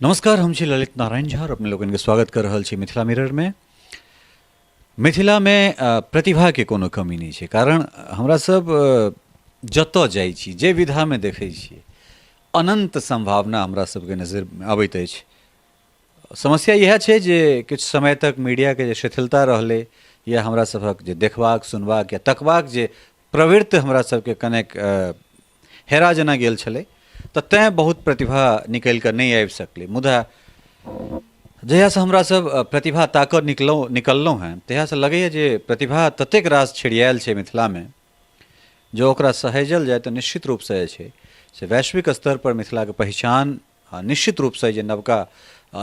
नमस्कार, हम छी ललित नारायण झा और अपने लोगन के स्वागत कर रहल छी मिथिला मिरर में। मिथिला में प्रतिभा के कोनो कमी नहीं छै, कारण हमरा सब जतऽ जाइ छी, जे विधा में देखै छी, अनंत संभावना हमरा सबके नजर में अबैत अछि। समस्या यह छै जे किछु समय तक मीडिया के जे शिथिलता रहलै, या हमरा सबक जे देखबाक, सुनबाक या तकबाक जे प्रवृत्ति हमरा सबके कनेक हेरा जेना गेल छलै, तऽ तैँ बहुत प्रतिभा निकलि कऽ नहीं आबि सकलै। मुदा जहियासँ हमरा सब प्रतिभा ताकऽ निकललहुँ हैं, तहियासँ लगैए जे प्रतिभा ततेक रास छिड़ियायल छै मिथिला में, जो ओकरा सहेजल जाय तऽ निश्चित रूपसँ जे छै से वैश्विक स्तर पर मिथिलाके पहचान निश्चित रूपसँ जे नवका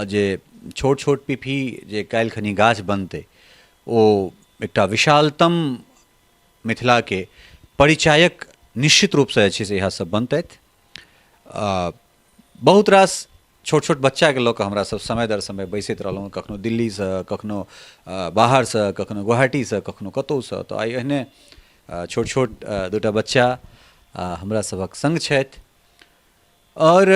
जे छोट छोट पीपी जे काल्हि खनी गाछ बनतै, ओ एकटा विशालतम मिथिलाके परिचायक निश्चित रूपसँ जे छै से इएह सब बनतथि। बहुत रास छोट छोट बच्चाके लऽ कऽ हमरा सब समय दर समय बैसैत रहलहुँ, कखनो दिल्लीसँ, कखनो बाहरसँ, कखनो गुवाहाटीसँ, कखनो कतहुसँ। तऽ आइ एहने छोट छोट दूटा बच्चा हमरा सभक संग छथि, और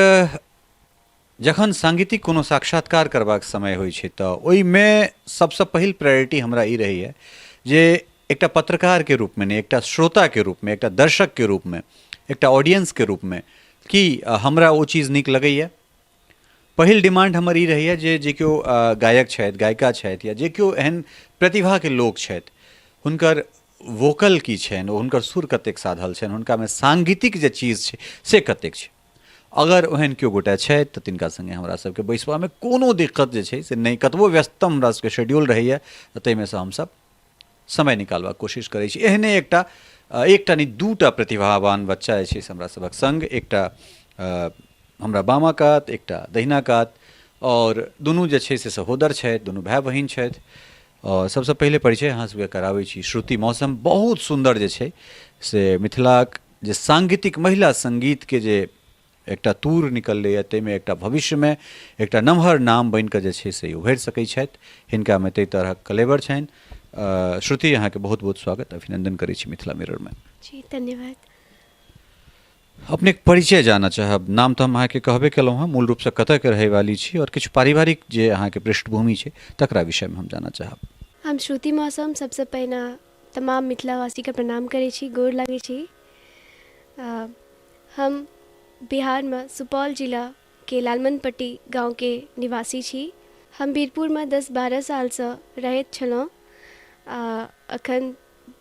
जखन सांगीतिक कोनो साक्षात्कार करबाक समय होइ छै तऽ ओहिमे सबसँ पहिल प्रायोरिटी हमरा ई रहैए जे एकटा पत्रकारके रूपमे नहि, एकटा श्रोताके रूपमे, एकटा दर्शकके रूपमे, एकटा ऑडियंसके रूपमे कि हमरा ओ चीज़ नीक लगैए। पहिल डिमांड हमर ई रहैए जे केओ गायक छथि, गायिका छथि, या जे केओ एहन प्रतिभाके लोक छथि, हुनकर वोकल की छनि, हुनकर सुर कतेक साधल छनि, हुनकामे सांगीतिक जे चीज़ छै से कतेक छै। अगर ओहन केओ गोटा छथि तऽ तिनका संगे हमरा सबके बैसबामे कोनो दिक्कत जे छै से नहि, कतबो व्यस्तम हमरा सबके शेड्यूल रहैए तऽ ताहिमे सँ हमसब समय निकालबाक कोशिश करै छी। एहने एकटा नहीं दूटा प्रतिभावान बच्चा जे छै से हमरा सबक संग, एकटा हमरा बामा कात, एकटा दहिना कात, और दुनू जे छै से सहोदर छथि, दुनू भाई बहिन छथि। और सबसँ पहिले परिचय अहाँ सबके कराबै छी। श्रुति मौसम बहुत सुंदर जे छै से मिथिलाक जे सांगीतिक महिला संगीतके जे एकटा तूर निकललैए, ताहिमे एकटा भविष्यमे एकटा नमहर नाम बनि कऽ जे छै से उभरि सकैत छथि। हिनकामे ताहि तरहक कलेवर छनि। श्रुति, अहाँके बहुत बहुत स्वागत, अभिनंदन करै छी मिथिला मिरर में। जी धन्यवाद। अपने परिचय जानना चाहब। नाम तो हम अहाँके कहबे केलहुँ हँ, मूल रूपसँ कतऽ के रहै वाली छी, और किछु पारिवारिक जे अहाँके पृष्ठभूमि छै तकरा विषय में हम जानना चाहब। हम श्रुति मौसम। सबसँ पहिने तमाम मिथिलावासीके प्रणाम करै छी, गोर लागै छी। हम बिहार में सुपौल जिला के लालमनपट्टी गाँव के निवासी छी। हम वीरपुर में 10-12 सालसँ रहैत छलहुँ। अखन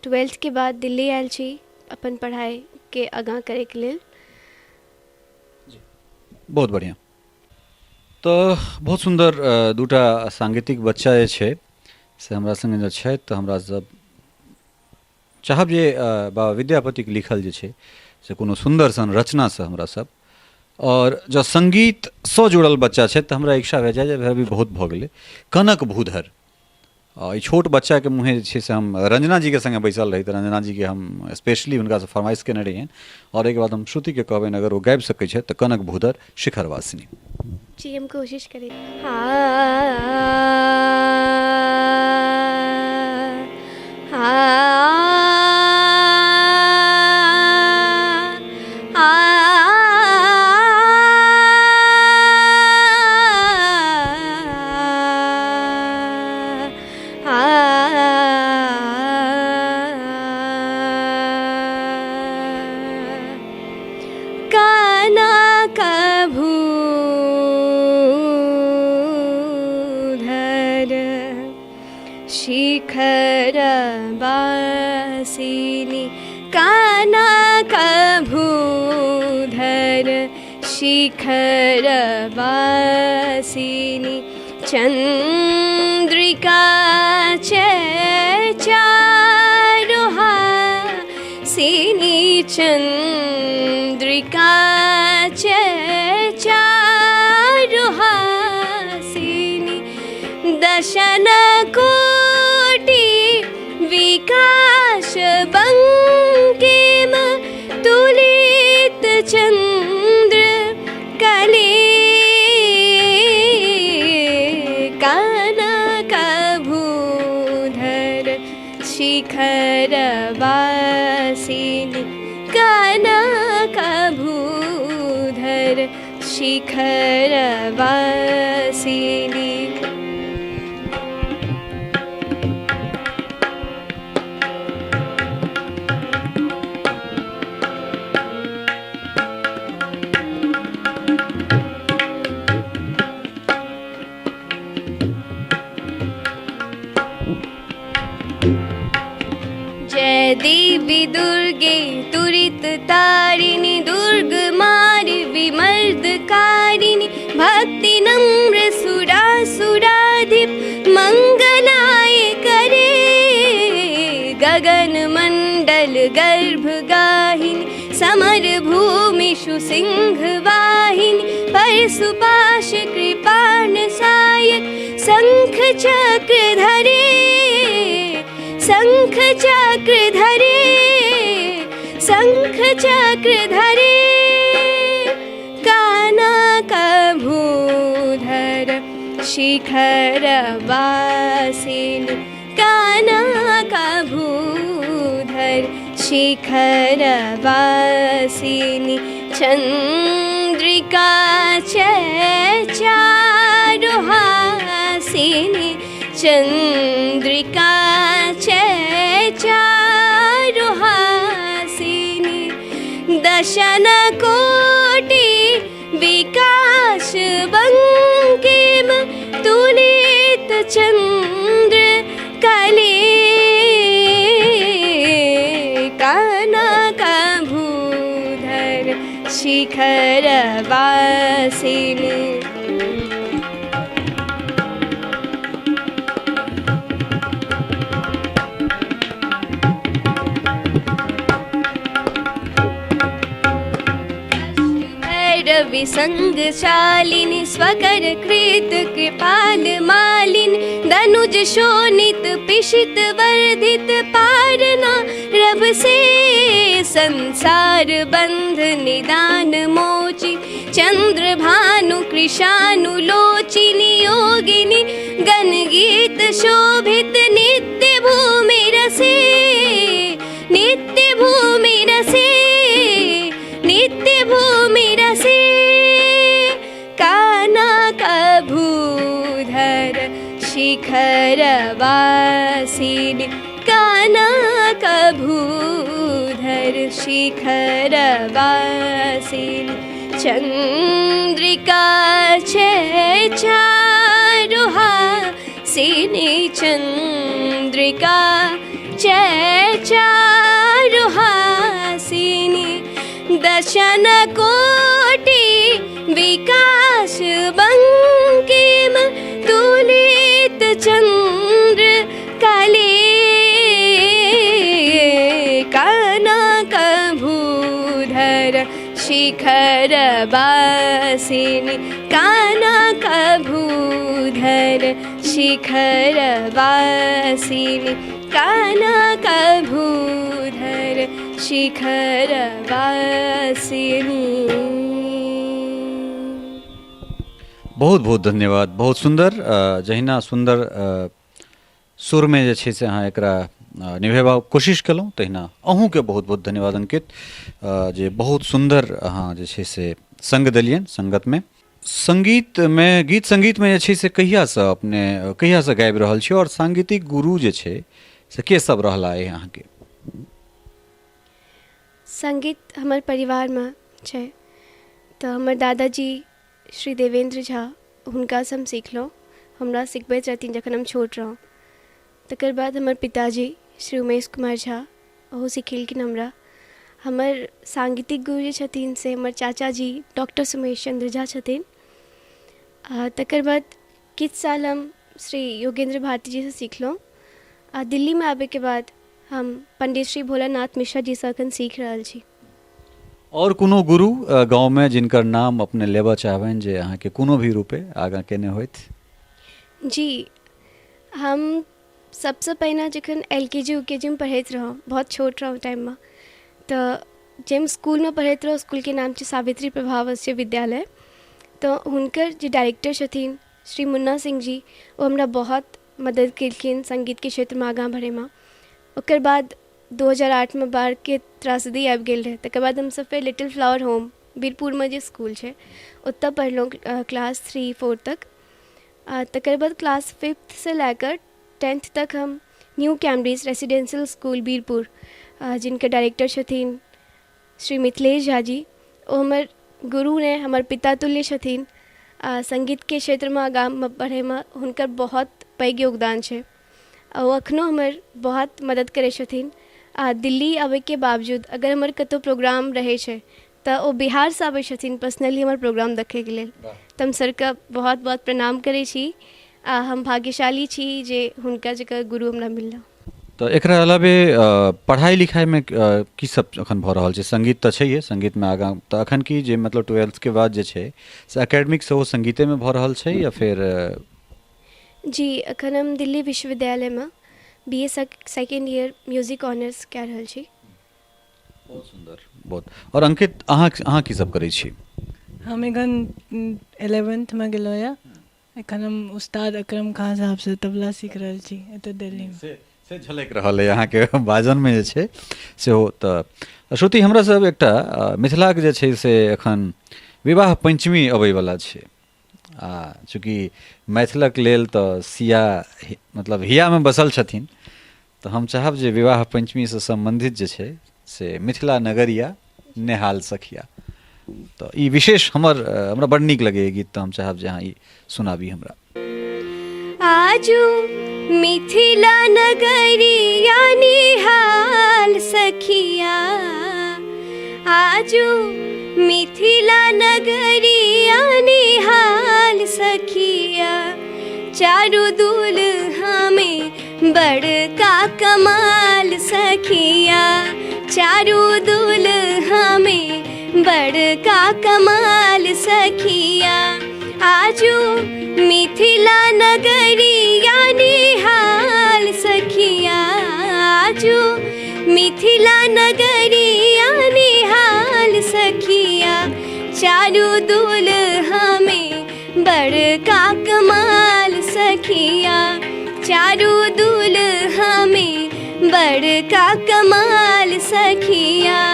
12th के बाद दिल्ली आयल छी अपन पढ़ाई के आगाँ करे के लेल। बहुत बढ़िया। तो बहुत सुंदर दूटा सांगीतिक बच्चा जे छै से हमरा संगे जे छै, तऽ हमरा सब चाहब जे बाबा विद्यापतिके लिखल जे छै से कोनो सुंदर सन रचना से हमरा सब, और जँ संगीतसँ जुड़ल बच्चा छै तऽ हमरा इच्छा भए जाए जे अभी बहुत भऽ गेलै कनक भूधर। ई छोट बच्चाके मुँहे जे छै से हम रंजना जीके संगे बैसल रही, तऽ रंजना जीके हम स्पेशली हुनकासँ फरमाइश केने रहियनि, और एहिके बाद हम श्रुतिके कहबनि अगर ओ गाबि सकै छथि तऽ कनक भूधर शिखरवासिनी। जी हम कोशिश करें। शिखरवासिनी कनक भूधर शिखरवासिनी चंद्रिका चारुहासिनी चंद्रिका चारुहासिनी दशन कोटि विकास बंकिम तुलित चंद्र कली कनक भूधर शिखरवासिनी कनक। शिखरवासिनी वासिनी। जय देवी दुर्गे तुरित तारिणी, दुर्ग मारि विमर्दकारिणी, भक्ति नम्र सुरासुराधिप मंगलाय करे। गगन मंडल गर्भ गाहिनी, समर भूमिषु सिंह वाहिनी, परशुपाश कृपाण सायक, शंख चक्र धरे, शंख चक्र धरे, शंख चक्र धरे। कानकभूधर शिखर वासिनी, कानकभूधर शिखर वासिनी, चंद्रिका चारुहासिनी, चंद्रिका चारुहासिनी, दशन कोटि विकास बंकिम, तुलित चंद्र कले। कानकभूधर शिखर वासिनी। विसंग शालिनी, स्वकर कृत कृपाल मालिनी, दनुज शोणित पिशित वर्धित, पारना रव से संसार बंध निदान मोची, चंद्र भानु कृशानु लोचिनी, योगिनी गण गीत शोभित, नित्य भूमि रसे, नित्य भूमि रसे, नित्य भूमि रसे। कानकभूधर शिखर वासिनी, कानकभूधर शिखर वासिनी, चंद्रिका चारुहासिनी, चंद्रिका चारुहासिनी, दशन कोटि विकास बंकिम, तुलित चंद्र कले। कानकभूधर शिखर वासिनी, कानकभूधर शिखर वासिनी, कानकभूधर शिखर वासिनी। बहुत बहुत धन्यवाद। बहुत सुंदर जहिना सुंदर सुर में जे छै से अहाँ एकरा निभेबा कोशिश केलहुँ, तहिना अहूँके बहुत बहुत धन्यवाद अंकित, जे बहुत सुंदर अहाँ जे छै से संग देलियन संगत में। संगीत में गीत संगीत में जे छै से कहियासँ गाबि रहल छी, और सांगीतिक गुरु जे छै से के सब रहला है अहाँके? संगीत हमर परिवार में छै, तो हमर दादाजी श्री देवेंद्र झा, हुनका से हम सीखलहुँ, हमरा सिखबैत रहथिन जखन हम छोट रहौं। तकर बाद हमर पिताजी श्री उमेश कुमार झा, ओहो सिखेलखिन हमरा। हमर सांगीतिक गुरु जे छथिन से हमर चाचा जी डॉक्टर सुमेश चंद्र झा छथिन। तकर बाद किछु साल हम श्री योगेंद्र भारती जी से सीखलहुँ। दिल्ली में आबे के बाद हम पंडित श्री भोलानाथ मिश्रा जी से अखन सीख रहल छी। और कोनो गुरु गाँव में जिनकर नाम अपने लेबऽ चाहबनि, जे अहाँके कोनो भी रूपे आगाँ केने होइत? जी, हम सबसे पहिने जखन LKG UKG में पढ़ैत रहौं, बहुत छोट रहौं टाइम में, तो जब स्कूल में पढ़ैत रहौं, स्कूल के नाम छै सावित्री प्रभावस्य विद्यालय। तो हुनकर जे डायरेक्टर छथिन श्री मुन्ना सिंह जी, वो हमरा बहुत मदद केलखिन संगीत के क्षेत्र में आगाँ बढ़े में। ओकर बाद 2008 में बाढ़ के त्रासदी आबि गेल रहे, तकर बाद हम सब फिर लिटिल फ्लावर होम बीरपुर में जे स्कूल छै, ओतऽ पढ़लहुँ क्लास 3-4 तक। तकर बाद क्लास 5th से लेकर 10th तक हम new Cambridge residential school Birpur जिनके डायरेक्टर छथिन श्री मिथिलेश झा जी, ओ हमर गुरु ने, हमर पिता तुल्य छथिन। संगीत के क्षेत्र में आगाँ बढ़े में हुनकर बहुत पैघ योगदान है। ओ अखनो हमर बहुत मदद करे छथिन। दिल्ली आवे के बावजूद अगर हमर कतौ प्रोग्राम रहे छै तो ओ बिहार से आवे छथिन पर्सनली हमर प्रोग्राम देखे के लेल। तो हम सर का बहुत बहुत प्रणाम करे छी। हम भाग्यशाली छी जे हुनका जकर गुरु हमरा मिलला। तो एकरा अलावे पढ़ाई लिखाई में की सब अखन भऽ रहल छै? संगीत तो छैहे, संगीत में आगाँ तो अखन की जे मतलब 12th के बाद जे छै से एकेडमिक से वो संगीते में भऽ रहल छै या फिर? जी अखन हम दिल्ली विश्वविद्यालय में BA second year music honours कऽ रहल छी। बहुत सुंदर, बहुत। और अंकित अहाँ की सब करै छी? हम एखन 11th में गेलो या। एखन हम उस्ताद अकरम खान साहब से तबला सीख रहल छी एतऽ दिल्ली में। से झलक रहल है अहाँ के बाजन में जे छै से हो। तो श्रुति, हमरा सब एकटा मिथिला के जे छै से एखन विवाह पंचमी अबै वाला छै। चूँकि मैथिलक लेल तो सिया मतलब हिया में बसल छथिन, तो हम चाहब जे विवाह पंचमी से संबंधित जे छै से मिथिला नगरिया नेहाल सखिया, तो ई विशेष हमरा बड़ नीक लगे गीत। तो हम चाहब जे अहाँ ई सुनाबी हमरा। आजू मिथिला नगरिया निहाल सखिया, आजू मिथिला नगरिया निहाल सखिया, चारू दुल्हा में बड़का कमाल सखिया, चारू दुल्हा में बड़का कमाल सखिया, आजू मिथिला नगरिया निहाल सखिया, आजू मिथिला नगरिया निहाल सखिया, चारू दुल्हा में बड़का कमाल सखिया, चारू दुल्हा में बड़का कमाल सखिया।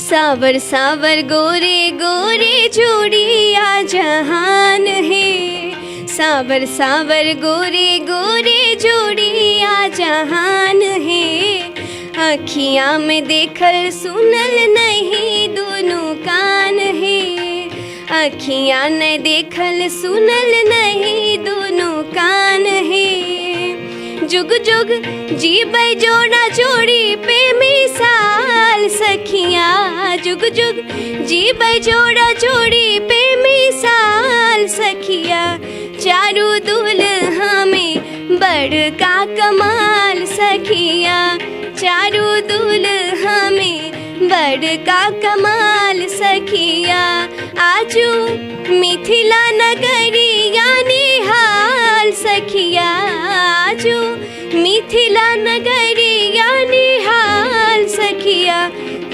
सावर सावर गोरे गोरे जोड़िया जहान है, सावर सावर गोरे गोरे जोड़िया जहान है, अखियाँ में देखल सुनल नहीं दोनों कान है, अखियाँ न देखल सुनल नहीं दोनों कान है, जुग जुग जीबै जोड़ा जोड़ी पे मिसाल सखिया, जुग जुग जीबै जोड़ा जोड़ी पे मिसाल सखिया, चारू दुल्हा में बड़का कमाल सखिया, चारू दुल्हा में बड़का कमाल सखिया, आजू मिथिला नगरिया निहाल सखिया, आजू मिथिला नगरिया निहाल सखिया,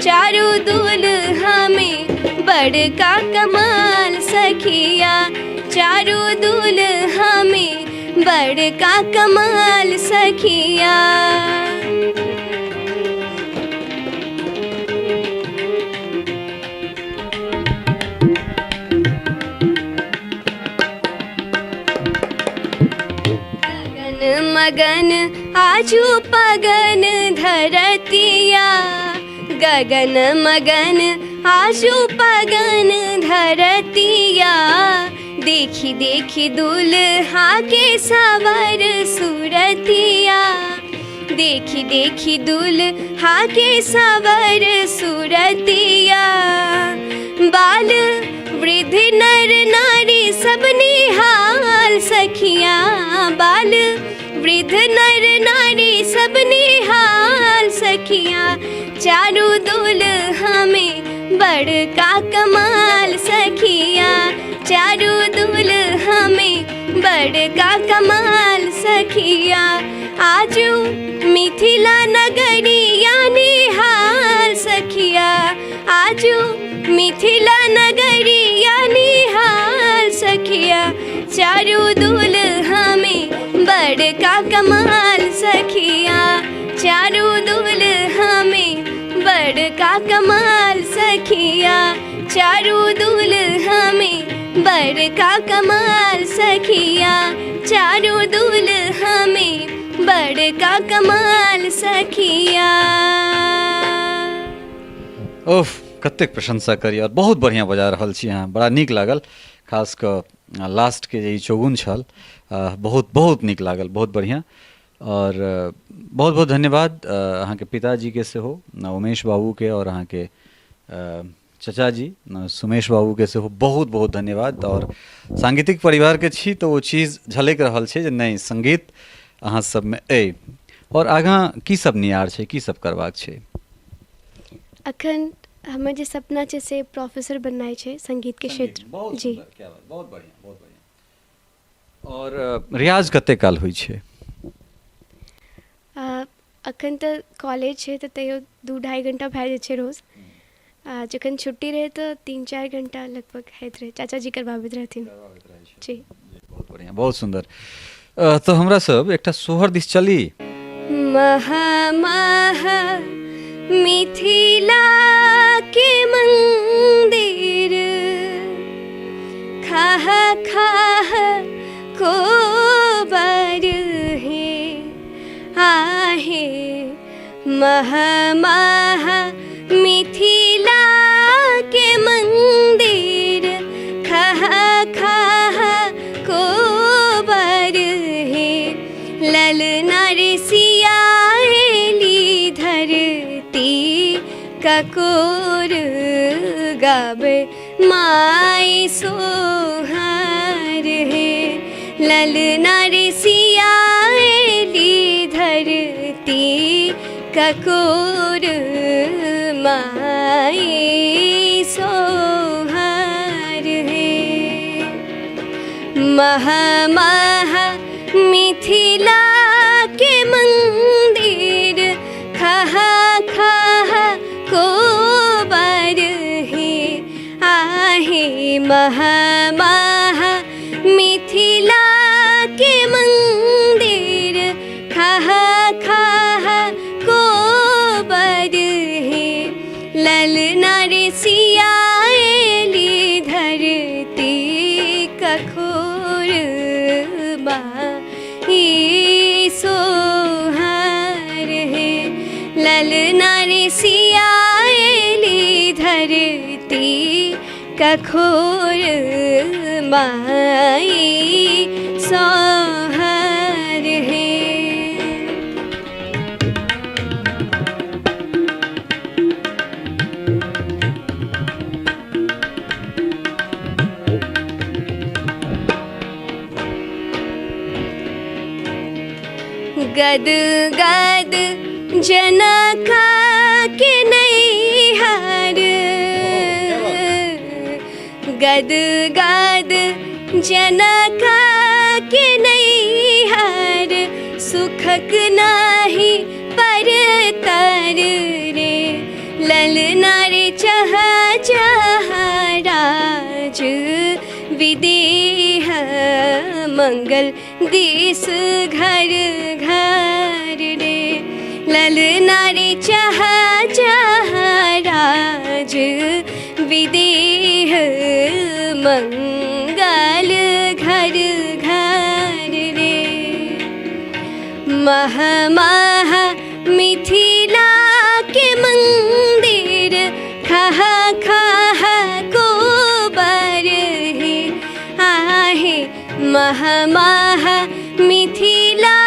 चारू दुल्हा में बड़का कमाल सखिया, चारू दुल्हा में बड़का कमाल सखिया। मगन आजू पगन धरतिया, गगन मगन आजू पगन धरतिया, देखी देखी दुल्हा के सावर सूरतिया, देखी देखी दुल्हा के सावर सूरतिया, बाल वृद्ध नर नारी सब निहाल सखिया, बाल वृद्ध नर नारी सब निहाल सखिया, चारू दुल्हा में बड़का कमाल सखिया, चारू दुल्हा में बड़का कमाल सखिया, आजू मिथिला नगरिया निहाल सखिया, आजू मिथिला नगरिया निहाल सखिया, चारू दुल्हा में बड़का कमाल सखिया चारों दुल्हा में बड़का कमाल सखिया चारों दुल्हा में बड़का कमाल सखिया चारों दुल्हा में बड़का कमाल सखिया। ओह कतेक प्रशंसा करी और बहुत बढ़िया बजा रहल छी अहाँ, बड़ा नीक लागल, खास कऽ लास्ट के जे ई चौगुन छल बहुत बहुत नीक लागल, बहुत बढ़िया। और बहुत बहुत धन्यवाद अहाँके पिताजी के सेहो उमेश बाबू के और अहाँके चचा जी सुमेश बाबू के सेहो बहुत बहुत धन्यवाद। और सांगीतिक परिवार के छी तो वो चीज झलक रहल छै जे नहीं संगीत अहाँ सब में अइ। और आगाँ की सब नियार छै, की सब करबाक छै? अखन हमर जे सपना छै से प्रोफेसर बननाइ छै संगीत के क्षेत्र। बहुत जी सुंदर, क्या बात, बहुत बढ़िया, बहुत बढ़िया। और रियाज कते काल होइ छै? अखन तऽ कॉलेज छै तऽ तैयो 2-2.5 घंटा भए जाइ छै रोज। जखन छुट्टी रहे तो 3-4 घंटा लगभग होइत रहे, चाचा जी करबाबैत रहथिन। जी बहुत बढ़िया, बहुत सुंदर। तो हमरा सब एकटा सोहर दिस चली। महा महा मिथिला के मंदिर खाह खाह कोबर है आहे महा महा मिथिला के मंदिर खाह खाह कोबर है ललना रे सियाली धरती ककोर गावे माई सोहार है ललना रे सियाली धरती ककोर माई सोहार है महा महा मिथिला के मंदिर खाह खाह कोबर है आहे महा महा मिथिला के मंदिर खाह खाह कोबर है ललना रे सियाली धरती कखोर माई सोहार है ललना रे सियाली धरती कखोर माई सोहार है। गद गद जनका के नैहर गद गद जनका के नैहर सुखक नाही परतर रे ललना रे चह चह राज विदेह मंगल देश घर घर रे ललना रे चह चह राज विदेह मंगल घर घर रे महा महा मिथिला के मंदिर खाह खाह कोबर है आहे महा महा मिथिला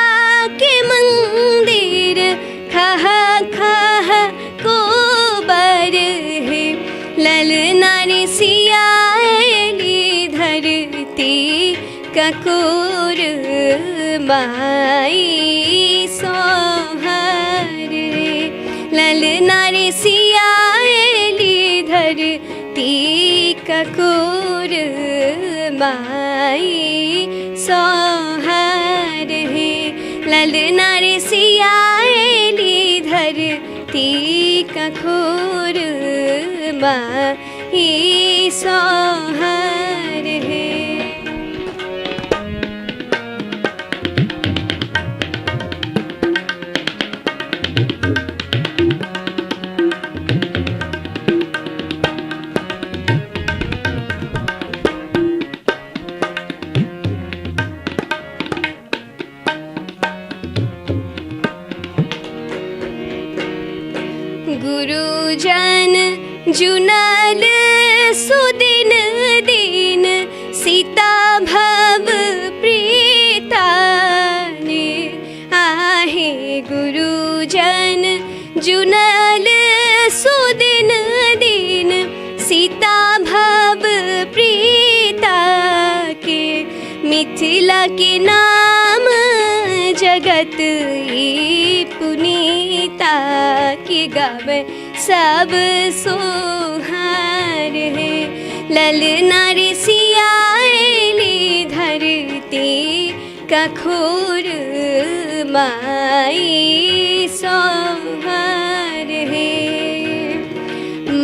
के मंदिर खाह खाह कोबर है ललना रे सियाली धरती ककोर माई सोहार रे ललना रे सियाली धरती ककोर माई सोहार है ललना रे सियाली धरती कखोर माई सोहार है। जन जुनल सुदिन दीन सीता भव प्रीताने आहे गुरुजन जुनल सुदिन दीन सीता भव प्रीता के मिथिला के नाम जगत ई पुनीता के गावे सब सोहार है ललना रे सियाली धरती कखोर माई सोहार है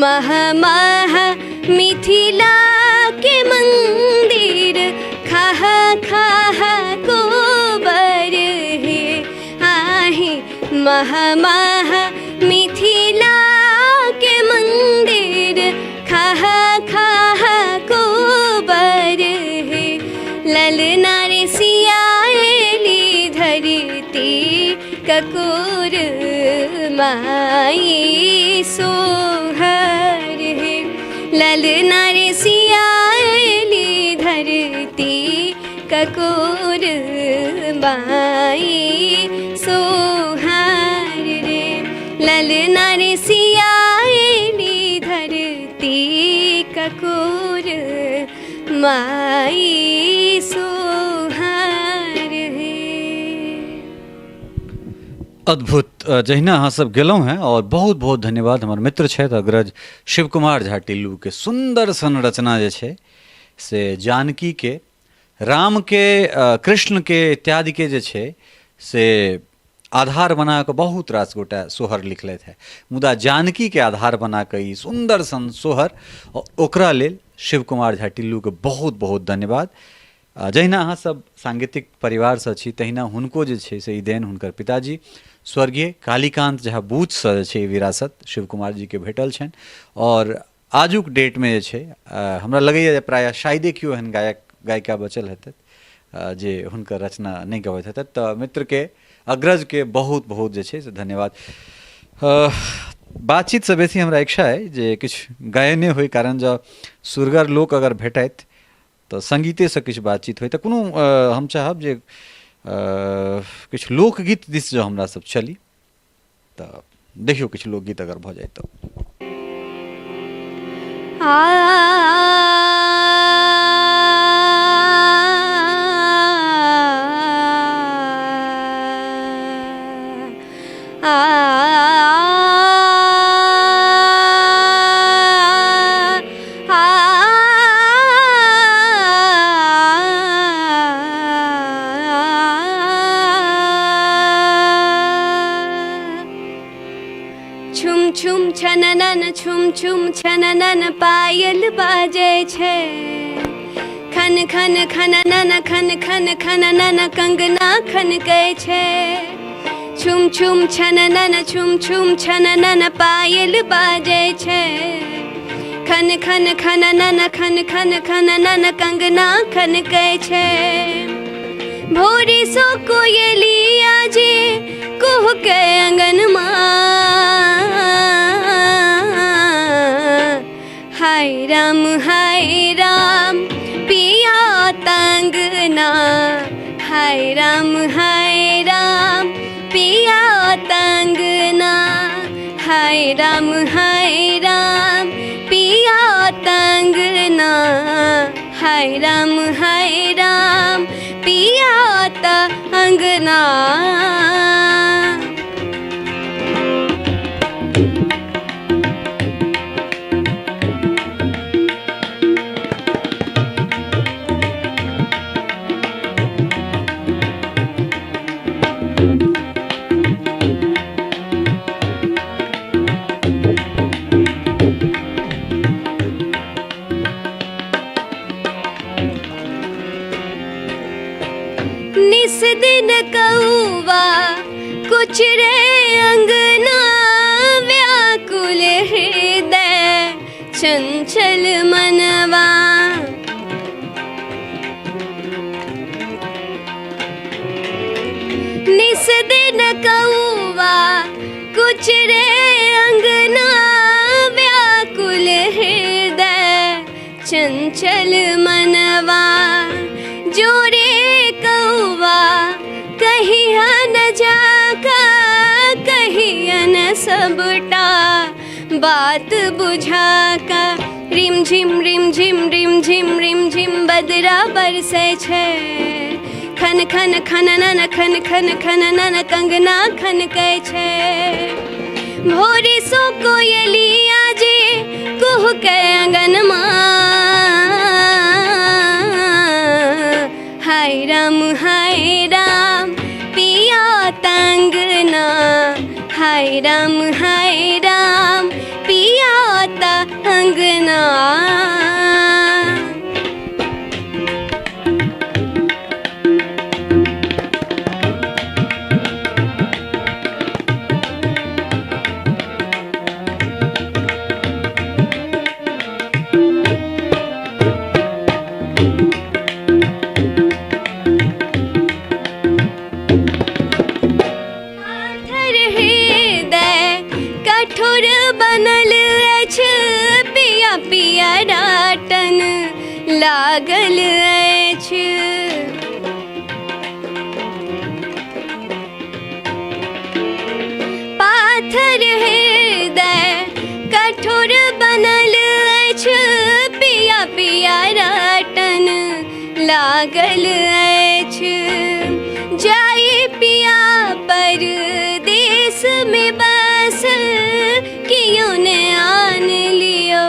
मह मह मिथिला के मंदिर खह खह गोबर है आहे मह मह मिथिला के मंदिर खह खह गोबर है ललना रे सियाली धरती ककोर माई सोहर है ललना रे सियाली धरती ककोर माई सोहार रे ललना रे सियाली धरती ककोर माई सोहार है। अद्भुत जहिना अहाँ सब गेलहुँ हैं और बहुत बहुत धन्यवाद हमर मित्र छथि अग्रज शिव कुमार झा टिल्लू के सुंदर संरचना जे छै से जानकी के राम के कृष्ण के इत्यादि के जे छै से आधार बना कऽ बहुत रास गोटा सोहर लिखलथि है मुदा जानकी के आधार बना कऽ ई सुंदर सन सोहर ओकरा लेल शिव कुमार झा टिल्लू के बहुत बहुत धन्यवाद। जहिना अहाँ सब सांगीतिक परिवार से छी तहिना हुनको जे छै से ई देन हुनकर पिताजी स्वर्गीय कालीकांत झा बूथ से जे छै विरासत शिव कुमार जी के भेटल छनि और आजुक डेट में जे छै हमरा लगैया जे प्रायः शायदे केओ एहन गायक गायिका बचल हेतै जे हुनकर रचना नहीं गबैत हेतै तऽ मित्र के अग्रज के बहुत बहुत जे छै से धन्यवाद। बातचीत से बेसी हमरा इच्छा है जे किछु गायने होय कारण जब सुरगर लोक अगर भेटैत तो संगीते से किछु बातचीत होय तऽ कोनो हम चाहब जे किछु लोकगीत दिस जो हमरा सब चली तऽ देखियो किछु लोकगीत अगर भऽ जाय तऽ छुम छुम छननन पायल बाजै छै खन खन खननन खन खन खननन कंगना खनकै छै छुम छुम छननन पायल बाजै छै खन खन खननन खन खन खननन कंगना खनकै छै भोरी सो कोयलिया जे कुहकै अंगनमा हाय राम पिया तंगना हाय राम पिया तंगना हाय राम पिया तंगना हाय राम पिया तंगना। निस दिन कौवा कुछ रे अंगना व्याकुल हृदय चंचल मनवा निस दिन कौवा कुछ रे अंगना बजा का कहियन सबटा बात बुझा का। रिम झिम रिम झिम रिम झिम रिम झिम बदरा बरसे छै। खन खन खनन खन खन खनन कंगना खनकै छै। भोरे सो कोयलिया जे कुहकै अंगनमा। हाय राम पिया तंगना। हाय राम पिया तंगना। कठोर बनल अछि पिया पिया डाटन लागल अछि। पाथर हृदय कठोर बनल अछि पिया पिया डाटन लागल अछि। जाई पिया परदेश में बस कियों ने आन लियो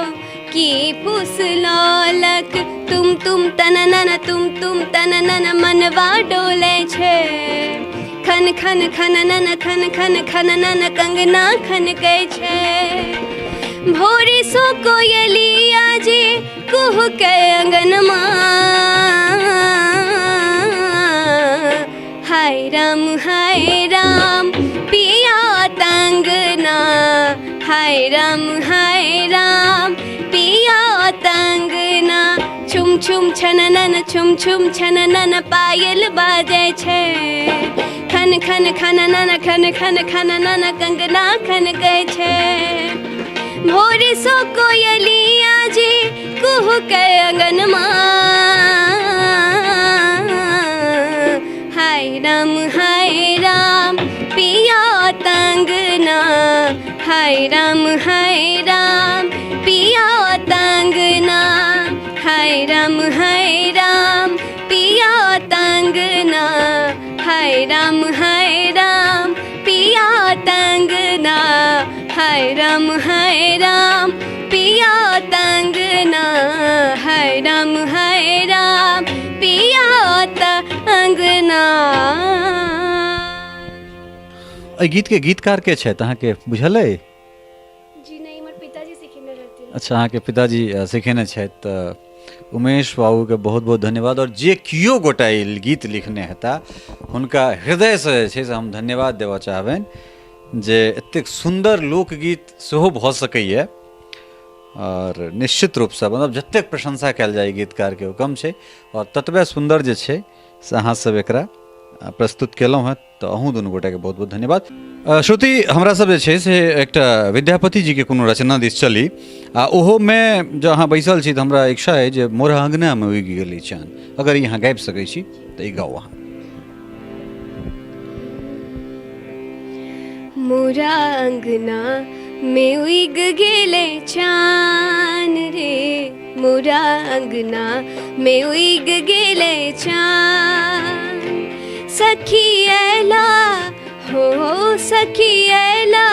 की फुसलौलक। तुम तननन तुम तननन मनवा डोले छे। खन खन खनन खन खन खनन कंगना खनकै छै। भोरे सो कोयलिया जे कुहकै अंगनमा। हाय राम पिया तंगना। हाय राम पिया तंगना। छुम छुम छननन पायल बाजै छै। खन खन खनन खन खन खनन कंगना खनकै छै। भोरे सो कोयलिया जे कुहकै अंगनमा। हाय राम पिया तंगना। हाय राम पिया तंगना। हाय राम पिया तंगना। हाय राम पिया तंगना। हाय राम पिया तंगना। हाय राम पिया तंगना। एहि गीत के गीतकार के छथि अहाँके बुझल अइ? जी नहीं, हमर पिताजी सिखेने रहथिन। अच्छा, अहाँके पिताजी सिखेने छथि। तऽ उमेश बाबू के बहुत बहुत धन्यवाद। और जे कियो गोटा ई गीत लिखने हेता हुनका हृदयसँ जे छै से हम धन्यवाद देबऽ चाहबनि जे एतेक सुन्दर लोकगीत सेहो भऽ सकैए। और निश्चित रूपसँ मतलब जतेक प्रशंसा कयल जाय गीतकारके ओ कम छै। और ततबे सुन्दर जे छै से अहाँ सब एकरा प्रस्तुत केलहुँ हेँ। तऽ अहूँ दुनू गोटाके बहुत बहुत धन्यवाद। श्रुति, हमरा सब जे छै से एकटा विद्यापति जी के कोनो रचना दिस चली। आ ओहोमे जँ अहाँ बैसल छी तऽ हमरा इच्छा अइ जे मोर अङ्गनामे उगि गेलै चान। अगर ई अहाँ गाबि सकै छी तऽ ई गाउ अहाँ। मोरा अंगना में उग गेले चान रे। मोरा अंगना में उग गेले चान। सखी ऐला हो सखी ऐला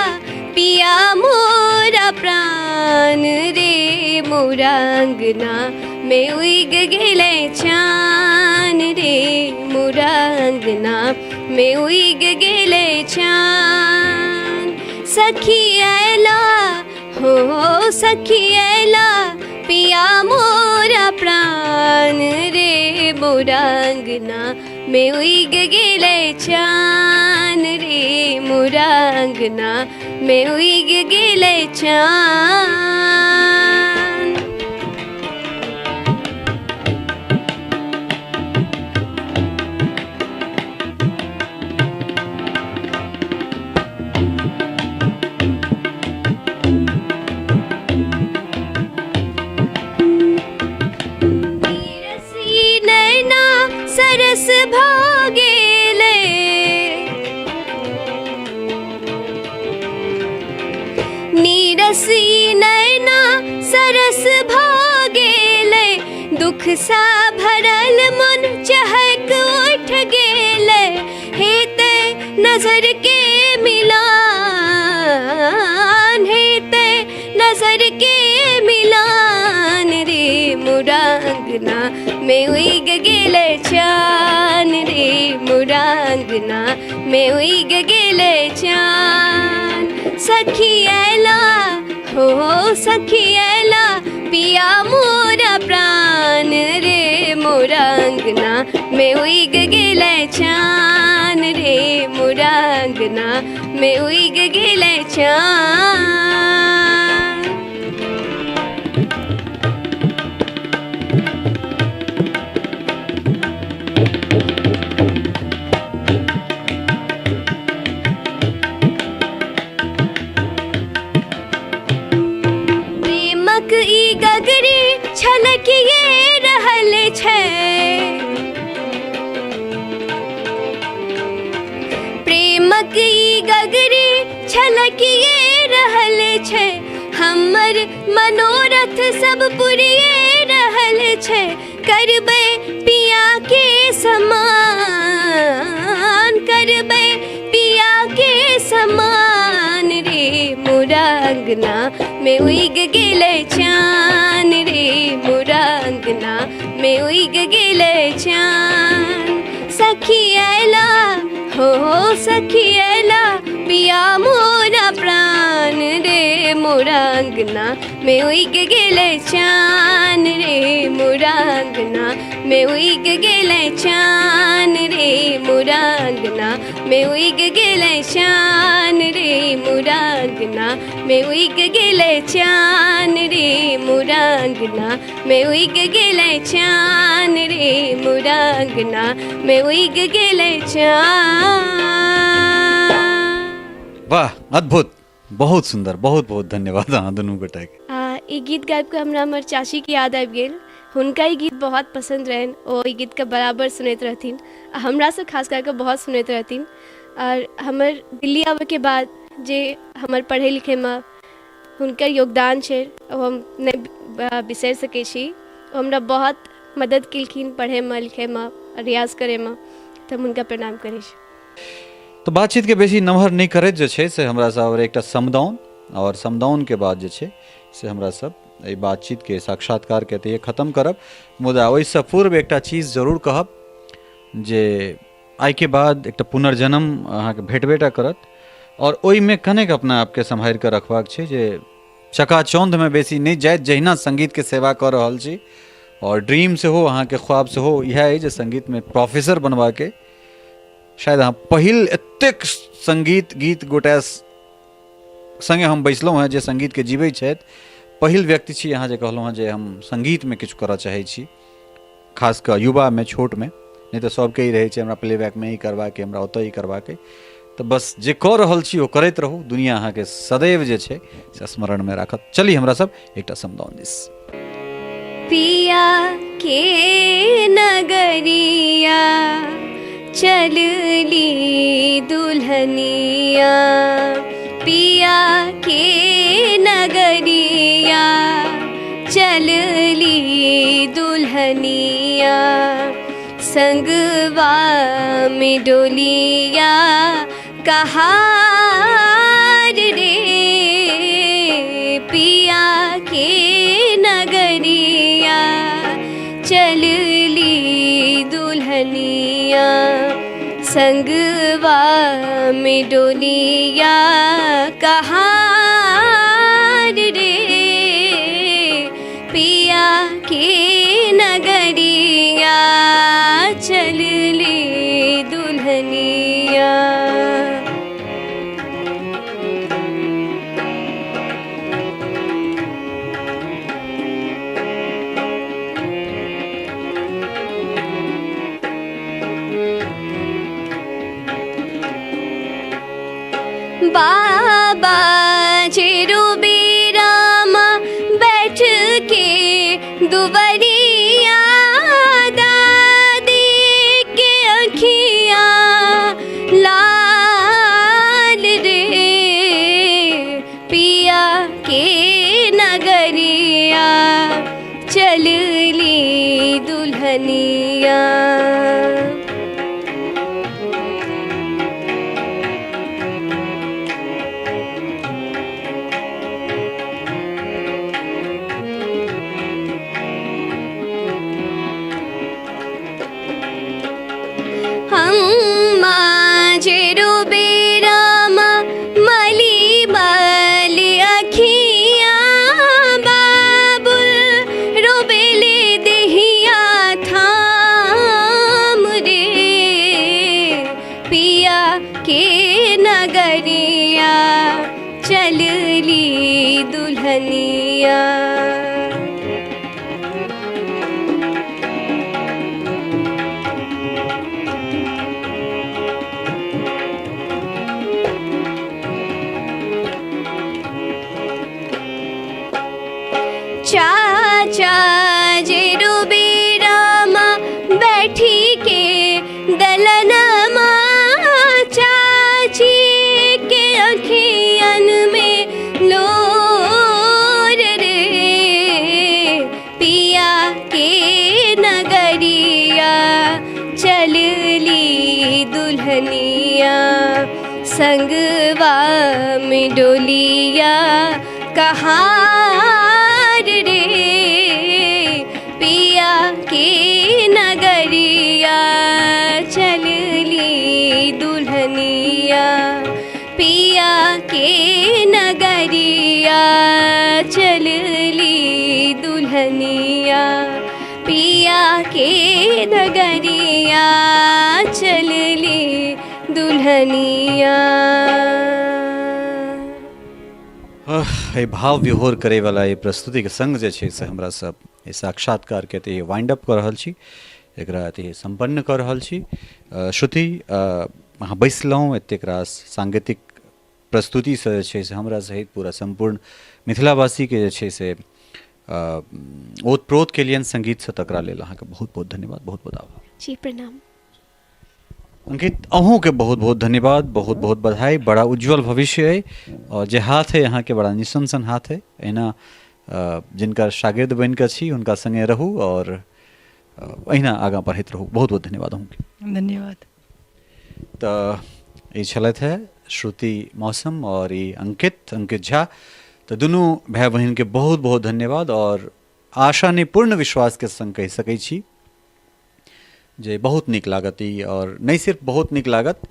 पिया मोरा प्राण रे। मोरा अंगना में उग गेले चान रे। मोरा अंगना में उग गेले चान। सखी ऐला हो सखी ऐला पिया मोरा प्राण रे। मोरा अंगना में उग गेले चान रे। मोरा अंगना में उग गेले चान। सरस भागेले नजर के मिलान हेते नजर के मिलान रे मुरांगना में उइग गेले चान रे मुरांगना में उइग गेले चान सखी ऐला हो सखी ऐला पिया मोरा प्राण रे मोरांगना में उइग गेले चान रे मोरांगना में उइग गेले चान प्रेमक ई गगरी छलकिए रहल छै प्रेमक ई गगरी छलकिए रहल छै हमर मनोरथ सब पुरिए रहल छै करबै पिया के समान करबै पिया के समान रे मुरांगना में उइग गेले चान रे मुरांगना में उइग गेले चान सखी ऐला हो सखी ऐला पिया मोरा प्राण रे मोरांगना में उइग गेले चान रे मोरांगना में उइग गेले चान रे मोरांगना में उइग गेले चान रे मोरांगना में उइग गेले चान रे मोरांगना में उइग गेले चान रे मोरांगना में उइग गेले चान वाह अद्भुत बहुत सुंदर बहुत बहुत धन्यवाद अहाँ दुनू गोटा के ई गीत गाबि कऽ हमरा हमर चाची के याद आबि गेल हुनका ई गीत बहुत पसंद रहनि ओ ई गीत के बराबर सुनैत रहथिन आ हमरा से खास करके बहुत सुनैत रहथिन और हमर दिल्ली आबे के बाद जे हमर पढ़ै लिखै में हुनकर योगदान छै ओ हम नहि बिसरि सकै छी ओ हमरा बहुत मदद केलखिन पढ़ै में लिखै में रियाज करे में तऽ हम हुनका प्रणाम करै छी तो बातचीत के बेसी नमहर नहीं करैत जे छै से हमरा सब और एकटा समदाउन और समदाउन के बाद जे छै से हमरा सब एहि बातचीत के साक्षात्कार के तऽ खत्म करब मुदा ओहिसँ पूर्व एकटा चीज जरूर कहब जे आइ के बाद एकटा पुनर्जन्म अहाँके भेटबेटा करत और ओहिमे कनेक अपना आपके सम्हारि कऽ रखबाक छै जे चकाचौंध में बेसी नहीं जाइत जहिना संगीत के सेवा कऽ रहल छी और ड्रीम सेहो अहाँके ख्वाब सेहो इएह अइ जे संगीत में प्रोफेसर बनबाके शायद अहाँ पहिल एतेक संगीत गीत गोटा संगे हम बैसलहुँ हैं जे संगीत के जीवै छथि पहिल व्यक्ति छी अहाँ जे कहलहुँ हैं जे हम संगीत में किछु करऽ चाहै छी खास कऽ युवा में छोट में नहीं तऽ सबके ही रहै छै हमरा प्लेबैक में ही करबाके हमरा ओतऽ ही करबाके तऽ बस जे कऽ रहल छी ओ करैत रहू दुनिया अहाँके सदैव जे छै से स्मरण में राखत चली हमरा सब एकटा समदाउन दिस पिया के नगरिया चलली दुल्हनिया पिया के नगरिया चलली दुल्हनिया संगवा में डोलिया कहार रे पिया के नगरिया चलली दुल्हनिया संगवा में डोलिया कहार रे पिया के नगरिया चलली दुल्हनिया बाबा जेरू बेरामा बैठ के दुबरिया दादी के अखियाँ लाल रे पिया के नगरिया चलली दुल्हनिया के नगरिया चलली दुल्हनिया। चाचा जे रुबीरामा बैठी के दलनमा, चाची के अखियन में लोर रे, पिया के नगरिया चलली दुल्हनिया। संगवा में डोलिया कहार रे, पिया के नगरिया चलली दुल्हनिया। पिया के नगरिया चलली दुल्हनिया। पिया के नगरिया चलली दुल्हनिया। ये भाव विभोर करे वाला ये प्रस्तुति के संग जे छै से हमरा सब ये साक्षात्कार के ते वाइंड अप कर रहल छी, एकरा ते संपन्न कर रहल छी। श्रुति अहाँ बैसलहुँ एतेक रास सांगीतिक प्रस्तुति से जे छै से हमरा सहित पूरा संपूर्ण मिथिलावासी के जे छै से ओतप्रोत के लिए संगीत से तकरा लेल अहाँके बहुत बहुत धन्यवाद, बहुत बहुत आभार। जी प्रणाम। अंकित अहूँ के बहुत बहुत धन्यवाद, बहुत बहुत बधाई। बड़ा उज्जवल भविष्य है और जे हाथ है यहाँ के बड़ा निसंसन हाथ है। एना जिनका शागिर्द बन के छी उनका संगे रहू और अहिना आगाँ बढ़ैत रहू। बहुत बहुत धन्यवाद अहूँ के। धन्यवाद। तो ये छलथि है श्रुति मौसम और ये अंकित झा। तो दुनू भाई बहन के बहुत बहुत धन्यवाद और आशा नहीं पूर्ण विश्वास के संग कह सकै छी जे बहुत नीक लागत ई, और नहीं सिर्फ बहुत नीक लागत,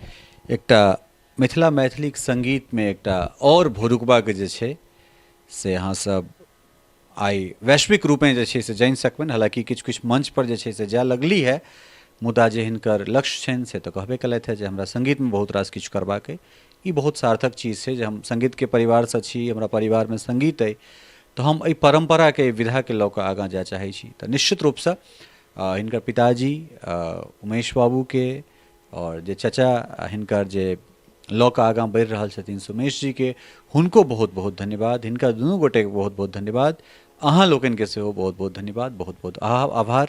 एकटा मिथिला मैथिलीक संगीत में एकटा और भोरुकबा के जे छै से अहाँ सब आई वैश्विक रूप में जे छै से जानि सकबनि। हालांकि किछु किछु मंच पर जे छै से जाय लगली है, मुदा जे हिनकर लक्ष्य छनि से तो कहबे कलथि है जे हमरा संगीत में बहुत रास किछु करबाक अइ। ई बहुत सार्थक चीज छै जे हम संगीत के परिवार से छी, हमरा परिवार में संगीत अइ, तो हम एहि परंपरा के विधा के लऽ कऽ आगाँ जाय चाहै छी। तो निश्चित रूप से हिनकर पिताजी उमेश बाबू के और जे चचा हिनकर जे लऽ कऽ आगाँ बढ़ि रहल छथिन सुमेश जी के, हुनको बहुत बहुत धन्यवाद। हिनका दुनू गोटे के बहुत बहुत धन्यवाद। अहाँ लोकनि के सेहो बहुत बहुत धन्यवाद, बहुत बहुत आभार।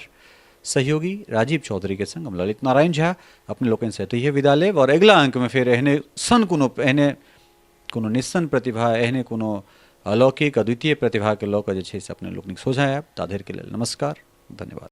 सहयोगी राजीव चौधरी के संग हम ललित नारायण झा अपने लोकनि से तो ये विदा लेब और अगिला अंक में फिर एहने सन कोनो निस्सन प्रतिभा, एहने कोनो अलौकिक अद्वितीय प्रतिभा के लऽ कऽ जे छै से अपने लोकनिक सोझा आयब। ता धरि के लेल नमस्कार, धन्यवाद।